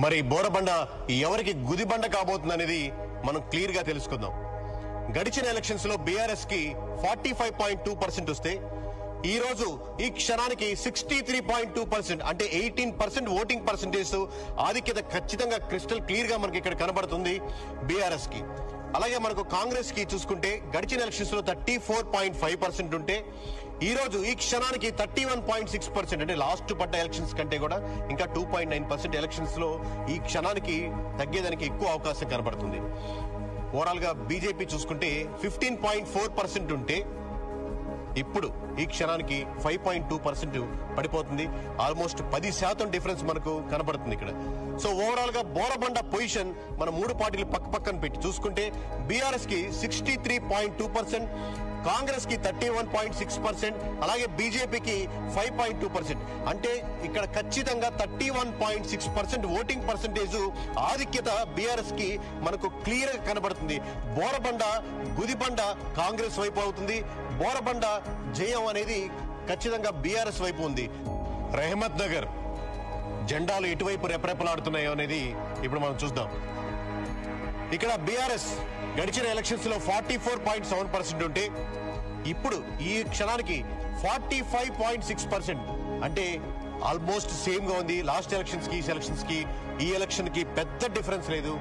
మరి బోరబండ ఎవరికి గుదిబండ కాబోతుందనేది మనం క్లియర్ గా తెలుసుకుందాం. గడిచిన ఎలక్షన్స్ లో బీఆర్ఎస్ కి 45.2% వస్తే ఈ రోజు ఈ క్షణానికి 63.2% అంటే 18% ఓటింగ్ పర్సెంటేజ్ ఆధిక్యత ఖచ్చితంగా క్రిస్టల్ క్లియర్ గా మనకి ఇక్కడ కనబడుతుంది బీఆర్ఎస్ కి. అలాగే మనకు కాంగ్రెస్ కి చూసుకుంటే గడిచిన ఎలక్షన్స్ లో 34.5% ఉంటే ఈ రోజు ఈ క్షణానికి 31.6% అంటే లాస్ట్ పడ్డ ఎలక్షన్స్ కంటే కూడా ఇంకా 2.9% ఎలక్షన్స్ లో ఈ క్షణానికి తగ్గేదానికి ఎక్కువ అవకాశం కనబడుతుంది. ఓవరాల్ గా బీజేపీ చూసుకుంటే 15.4% ఉంటే ఇప్పుడు ఈ క్షణానికి 5.2% పడిపోతుంది. ఆల్మోస్ట్ 10% డిఫరెన్స్ మనకు కనబడుతుంది ఇక్కడ. సో ఓవరాల్ గా బోరబండ పొజిషన్ మన మూడు పార్టీలు పక్కన పెట్టి చూసుకుంటే బీఆర్ఎస్ కి 63.2%, కాంగ్రెస్ కి 31.6%, అలాగే బీజేపీకి 5.2%. అంటే ఇక్కడ ఖచ్చితంగా 31.6% ఓటింగ్ పర్సెంటేజ్ ఆధిక్యత బీఆర్ఎస్ కి మనకు క్లియర్ గా కనబడుతుంది. బోరబండ గుదిబండ కాంగ్రెస్ వైపు అవుతుంది. బోరబండ జయం అనేది ఖచ్చితంగా బీఆర్ఎస్ వైపు ఉంది. రెహమత్ నగర్ జెండాలు ఎటువైపు రెపరెపలాడుతున్నాయో అనేది ఇప్పుడు మనం చూద్దాం. ఇక్కడ బీఆర్ఎస్ గడిచిన ఎలక్షన్స్ లో 44.7% ఉంటే ఇప్పుడు ఈ క్షణానికి 45.6%. అంటే ఆల్మోస్ట్ సేమ్ గా ఉంది. లాస్ట్ ఎలక్షన్స్ కి ఈ ఎలక్షన్ కి పెద్ద డిఫరెన్స్ లేదు.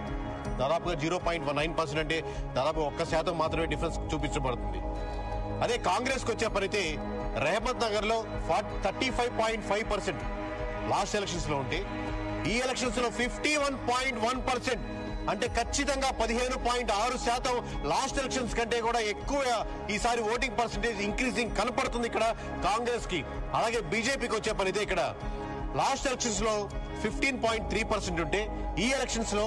దాదాపుగా 0.19% అంటే దాదాపు 1% మాత్రమే డిఫరెన్స్ చూపించబడుతుంది. అదే కాంగ్రెస్ కి వచ్చే పనైతే రెహమత్ నగర్ లో 35.5% లాస్ట్ ఎలక్షన్స్ లో ఉంటే ఈ ఎలక్షన్స్ లో 51.1%. అంటే ఖచ్చితంగా 15.6% లాస్ట్ ఎలక్షన్స్ కంటే కూడా ఎక్కువ ఈసారి ఓటింగ్ పర్సెంటేజ్ ఇంక్రీజింగ్ కనపడుతుంది ఇక్కడ కాంగ్రెస్ కి. అలాగే బీజేపీకి వచ్చే పనైతే ఇక్కడ లాస్ట్ ఎలక్షన్స్ లో 15.3% ఉంటే ఈ ఎలక్షన్స్ లో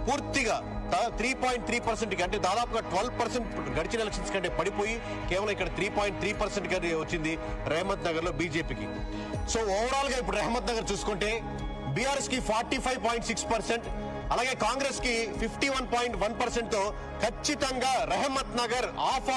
పూర్తిగా 3.3% అంటే దాదాపుగా 12% గడిచిన ఎలక్షన్స్ కంటే పడిపోయి కేవలం ఇక్కడ 3.3% గానే వచ్చింది రెహమత్ నగర్ లో బీజేపీకి. సో ఓవరాల్ గా ఇప్పుడు రెహమత్ నగర్ చూసుకుంటే బీఆర్ఎస్ కి 45.6%, అలాగే కాంగ్రెస్ కి 51.1% తో ఖచ్చితంగా రెహమత్ నగర్ ½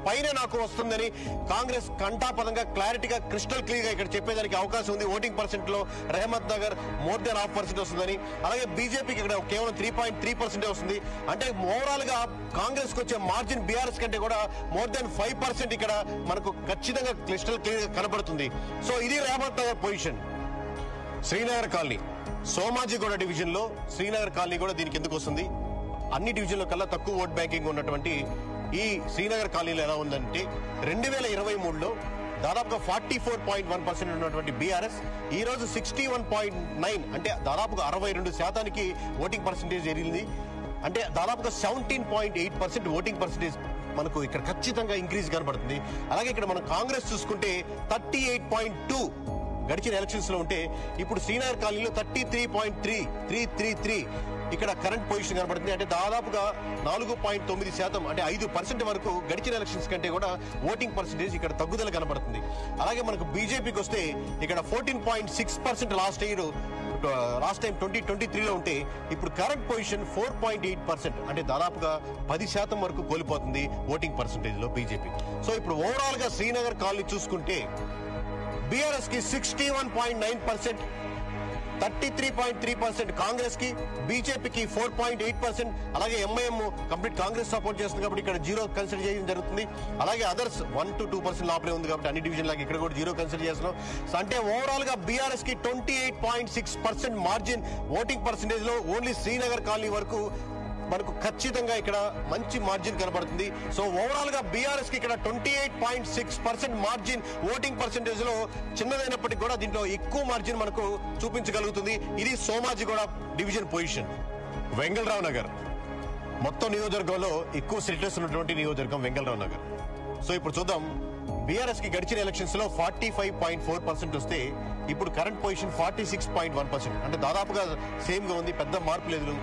పైనే నాకు వస్తుందని కాంగ్రెస్ కంటాపదంగా క్లారిటీగా క్రిస్టల్ క్లియర్ గా ఇక్కడ చెప్పేదానికి అవకాశం ఉంది. ఓటింగ్ పర్సెంట్ లో రెహమత్ నగర్ మోర్ దెన్ ½ వస్తుందని, అలాగే బీజేపీకి ఇక్కడ కేవలం 3.3% వస్తుంది. అంటే ఓవరాల్ గా కాంగ్రెస్ కి వచ్చే మార్జిన్ బీఆర్ఎస్ కంటే కూడా మోర్ దెన్ 5% ఇక్కడ మనకు ఖచ్చితంగా క్రిస్టల్ క్లియర్ గా కనబడుతుంది. సో ఇది Rahmat Nagar position. Srinagar colony Somajiguda division లో శ్రీనగర్ కాలనీ కూడా దీనికి ఎందుకు వస్తుంది? అన్ని డివిజన్ల కల్లా తక్కువ ఓట్ బ్యాంకింగ్ ఉన్నటువంటి ఈ శ్రీనగర్ కాలనీలో ఎలా ఉందంటే 2023లో దాదాపుగా 44.1% ఉన్నటువంటి బీఆర్ఎస్ ఈ రోజు 61.9 అంటే దాదాపుగా 62% ఓటింగ్ పర్సెంటేజ్ ఎరిగింది. అంటే దాదాపుగా 17.8% ఓటింగ్ పర్సెంటేజ్ మనకు ఇక్కడ ఖచ్చితంగా ఇంక్రీజ్ కనబడుతుంది. అలాగే ఇక్కడ మనం కాంగ్రెస్ చూసుకుంటే 38.2 గడిచిన ఎలక్షన్స్ లో ఉంటే ఇప్పుడు శ్రీనగర్ కాలనీలో 33.333 ఇక్కడ కరెంట్ పొజిషన్ కనబడుతుంది. అంటే దాదాపుగా 4.9% అంటే 5% వరకు గడిచిన ఎలక్షన్స్ కంటే కూడా ఓటింగ్ పర్సెంటేజ్ ఇక్కడ తగ్గుదల కనబడుతుంది. అలాగే మనకు బీజేపీకి వస్తే ఇక్కడ 14.6% లాస్ట్ టైం 2023లో ఉంటే ఇప్పుడు కరెంట్ పొజిషన్ 4.8% అంటే దాదాపుగా 10% వరకు కోల్పోతుంది ఓటింగ్ పర్సెంటేజ్ లో బీజేపీ. సో ఇప్పుడు ఓవరాల్ గా శ్రీనగర్ కాలనీ చూసుకుంటే బీఆర్ఎస్ కి 61.9%, 33.3% కాంగ్రెస్ కి, బీజేపీకి 4.8%, అలాగే ఎంఐఎం కంప్లీట్ కాంగ్రెస్ సపోర్ట్ చేస్తుంది కాబట్టి ఇక్కడ 0 కన్సిడర్ చేయడం జరుగుతుంది. అలాగే అదర్స్ 1 to 2% లోపలే ఉంది కాబట్టి అన్ని డివిజన్ లాగా ఇక్కడ కూడా 0 కన్సిడర్ చేస్తున్నాం. అంటే ఓవరాల్ గా బీఆర్ఎస్ కి 28.6% మార్జిన్ ఓటింగ్ పర్సెంటేజ్ లో ఓన్లీ శ్రీనగర్ కాలనీ వరకు మనకు ఖచ్చితంగా ఇక్కడ మంచి మార్జిన్ కనబడుతుంది. సో ఓవరాల్ గా బీఆర్ఎస్ కి ఇక్కడ 28.6% మార్జిన్ ఓటింగ్ పర్సెంటేజ్ లో చిన్నదైనప్పటికీ కూడా దీంట్లో ఎక్కువ మార్జిన్ మనకు చూపించగలుగుతుంది. ఇది సోమాజిగూడ డివిజన్ పొజిషన్. వెంగళరావు నగర్ మొత్తం నియోజకవర్గంలో ఎక్కువ సెటిల్స్ ఉన్నటువంటి నియోజకవర్గం వెంగళరావు నగర్. సో ఇప్పుడు చూద్దాం బీఆర్ఎస్ కి గడిచిన ఎలక్షన్స్ లో 45.4% వస్తే ఇప్పుడు కరెంట్ పొజిషన్ 46.1% అంటే దాదాపుగా సేమ్ గా ఉంది. పెద్ద మార్పు లేదు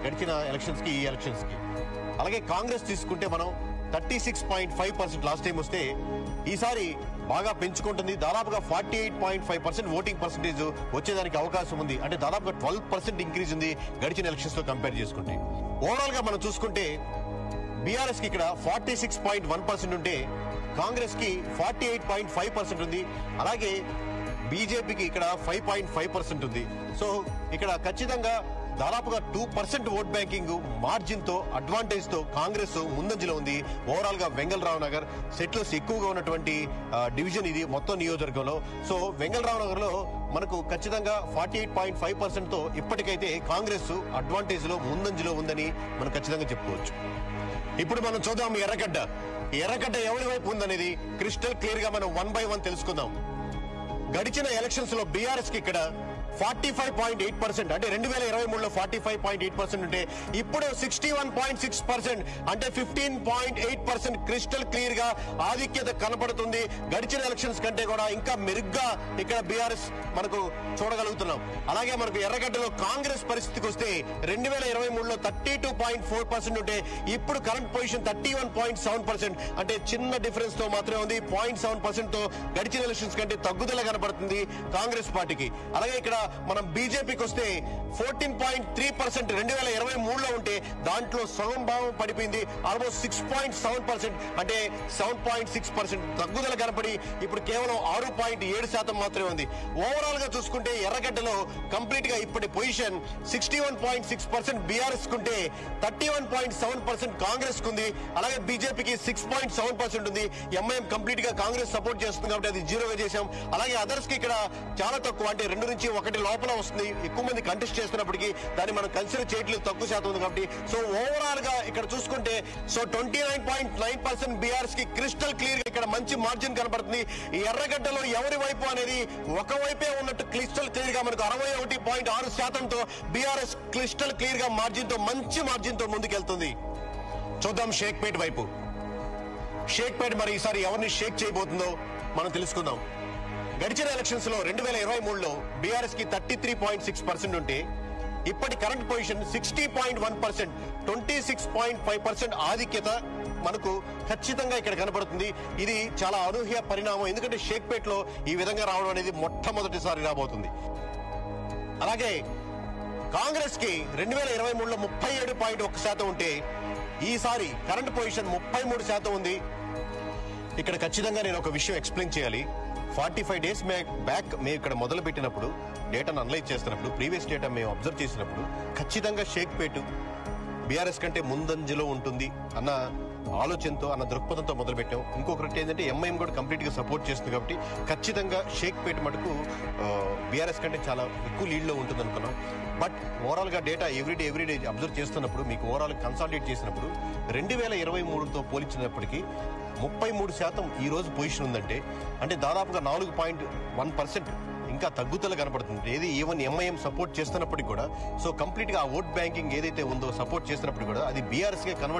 గడిచిన ఎలక్షన్స్ కి ఈ ఎలక్షన్స్ కి. అలాగే కాంగ్రెస్ తీసుకుంటే మనం 36.5% లాస్ట్ టైం వస్తే ఈసారి బాగా పెంచుకుంటుంది. దాదాపుగా 48.5% ఓటింగ్ పర్సెంటేజ్ వచ్చేదానికి అవకాశం ఉంది. అంటే దాదాపుగా 12% ఇంక్రీజ్ ఉంది గడిచిన ఎలక్షన్స్ తో కంపేర్ చేసుకుంటే. ఓవరాల్ గా మనం చూసుకుంటే బీఆర్ఎస్ కి ఇక్కడ 46.1% ఉంటే కాంగ్రెస్ కి 48.5% ఉంది. అలాగే బీజేపీకి ఇక్కడ 5.5% ఉంది. సో ఇక్కడ ఖచ్చితంగా దాదాపుగా 2% ఓట్ బ్యాంకింగ్ మార్జిన్ తో అడ్వాంటేజ్ తో కాంగ్రెస్ ముందంజలో ఉంది. ఓవరాల్ గా వెంగళరావు నగర్ సెటిల్స్ ఎక్కువగా ఉన్నటువంటి డివిజన్ ఇది మొత్తం నియోజకవర్గంలో. సో వెంగళరావు నగర్ లో మనకు ఖచ్చితంగా 48.5% తో ఇప్పటికైతే కాంగ్రెస్ అడ్వాంటేజ్ లో ముందంజలో ఉందని మనం ఖచ్చితంగా చెప్పుకోవచ్చు. ఇప్పుడు మనం చూద్దాం ఎర్రగడ్డ ఎవరి వైపు ఉందనేది క్రిస్టల్ క్లియర్ గా మనం 1 by 1 తెలుసుకుందాం. గడిచిన ఎలక్షన్స్ లో బీఆర్ఎస్ కి ఇక్కడ 45.8% అంటే 2023లో 45.8% ఉంటే ఇప్పుడు 61.6% అంటే 15.8% క్రిస్టల్ క్లియర్ గా ఆధిక్యత కనపడుతుంది. గడిచిన ఎలక్షన్స్ కంటే కూడా ఇంకా మెరుగ్గా ఇక్కడ బీఆర్ఎస్ మనకు చూడగలుగుతున్నాం. అలాగే మనకు ఎర్రగడ్డలో కాంగ్రెస్ పరిస్థితికి వస్తే 2023లో 32.4% ఉంటే ఇప్పుడు కరెంట్ పొజిషన్ 31.7% అంటే చిన్న డిఫరెన్స్ తో మాత్రమే ఉంది. 0.7% తో గడిచిన ఎలక్షన్స్ కంటే తగ్గుదల కనపడుతుంది కాంగ్రెస్ పార్టీకి. అలాగే ఇక్కడ మనం బీజేపీకి వస్తే 14.3% 2023లో ఉంటే దాంట్లో సగం భావం పడిపోయింది. ఆల్మోస్ట్ 6.7% అంటే 7.6% తగ్గుదల కనపడి ఇప్పుడు కేవలం 6.7% మాత్రమే ఉంది. ఓవరాల్ గా చూసుకుంటే ఎర్రగడ్డలో కంప్లీట్ గా ఇప్పటి పొజిషన్ 61.6% బీఆర్ఎస్ కుంటే 31.7% కాంగ్రెస్ కుంది. అలాగే బీజేపీకి 6.7% ఉంది. ఎంఐఎం కంప్లీట్ గా కాంగ్రెస్ సపోర్ట్ చేస్తుంది కాబట్టి అది జీరోగా చేశాం. అలాగే అదర్స్ కి ఇక్కడ చాలా తక్కువ అంటే 2 నుంచి 1 లోపల వస్తుంది. ఎక్కువ మంది కంటెస్ట్ చేస్తున్నప్పటికీ దాన్ని మనం కన్సిడర్ చేయట్లేదు, తక్కువ శాతం ఉంది కాబట్టి. సో ఓవరాల్ గా ఇక్కడ చూసుకుంటే 29.9% బీఆర్ఎస్ కి క్రిస్టల్ క్లియర్ గా ఇక్కడ మంచి మార్జిన్ కనబడుతుంది. ఈ ఎర్రగడ్డలో ఎవరి వైపు అనేది ఒకవైపే ఉన్నట్టు క్రిస్టల్ క్లియర్ గా మనకు 61.6%తో బీఆర్ఎస్ క్రిస్టల్ క్లియర్ గా మార్జిన్ తో మంచి మార్జిన్ తో ముందుకెళ్తుంది. చూద్దాం షేక్పేట్ వైపు. షేక్పేట్ మరి ఈసారి ఎవరిని షేక్ చేయబోతుందో మనం తెలుసుకుందాం. గడిచిన ఎలక్షన్స్ లో 2023లో బీఆర్ఎస్ కి 33.6% ఉంటే ఇప్పటి కరెంట్ పొజిషన్ 60.1%, 26.5% ఆధిక్యత మనకు ఖచ్చితంగా ఇక్కడ కనబడుతుంది. ఇది చాలా అనూహ్య పరిణామం, ఎందుకంటే షేక్పేట్ లో ఈ విధంగా రావడం అనేది మొట్టమొదటిసారి రాబోతుంది. అలాగే కాంగ్రెస్ కి 2023లో 37.1% ఉంటే ఈసారి కరెంట్ పొజిషన్ 33% ఉంది. ఇక్కడ ఖచ్చితంగా నేను ఒక విషయం ఎక్స్ప్లెయిన్ చేయాలి. 45 days బ్యాక్ మేము ఇక్కడ మొదలు పెట్టినప్పుడు డేటాను అనలైజ్ చేస్తున్నప్పుడు ప్రీవియస్ డేటా మేము అబ్జర్వ్ చేసినప్పుడు ఖచ్చితంగా షేక్పేట్ బీఆర్ఎస్ కంటే ముందంజలో ఉంటుంది అన్న ఆలోచనతో అన్న దృక్పథంతో మొదలు పెట్టాం. ఇంకొకటి ఏంటంటే ఎంఐఎం కూడా కంప్లీట్ గా సపోర్ట్ చేస్తుంది కాబట్టి ఖచ్చితంగా షేక్పేట్ మటుకు బీఆర్ఎస్ కంటే చాలా ఎక్కువ లీడ్ లో ఉంటుంది అనుకున్నాం. బట్ ఓవరాల్ గా డేటా ఎవ్రీడే అబ్జర్వ్ చేస్తున్నప్పుడు మీకు ఓవరాల్ కన్సాలిడేట్ చేసినప్పుడు 2023తో పోల్చినప్పటికీ 33% ఈ రోజు పొజిషన్ ఉందంటే అంటే దాదాపుగా 4.1% ఇంకా తగ్గుదల కనబడుతుంది. ఏది ఈవెన్ ఎంఐఎం సపోర్ట్ చేస్తున్నప్పటికీ కూడా. సో కంప్లీట్ గా ఆ ఓట్ బ్యాంకింగ్ ఏదైతే ఉందో సపోర్ట్ చేస్తున్నప్పుడు కూడా అది బీఆర్ఎస్ గా కన్వర్ట్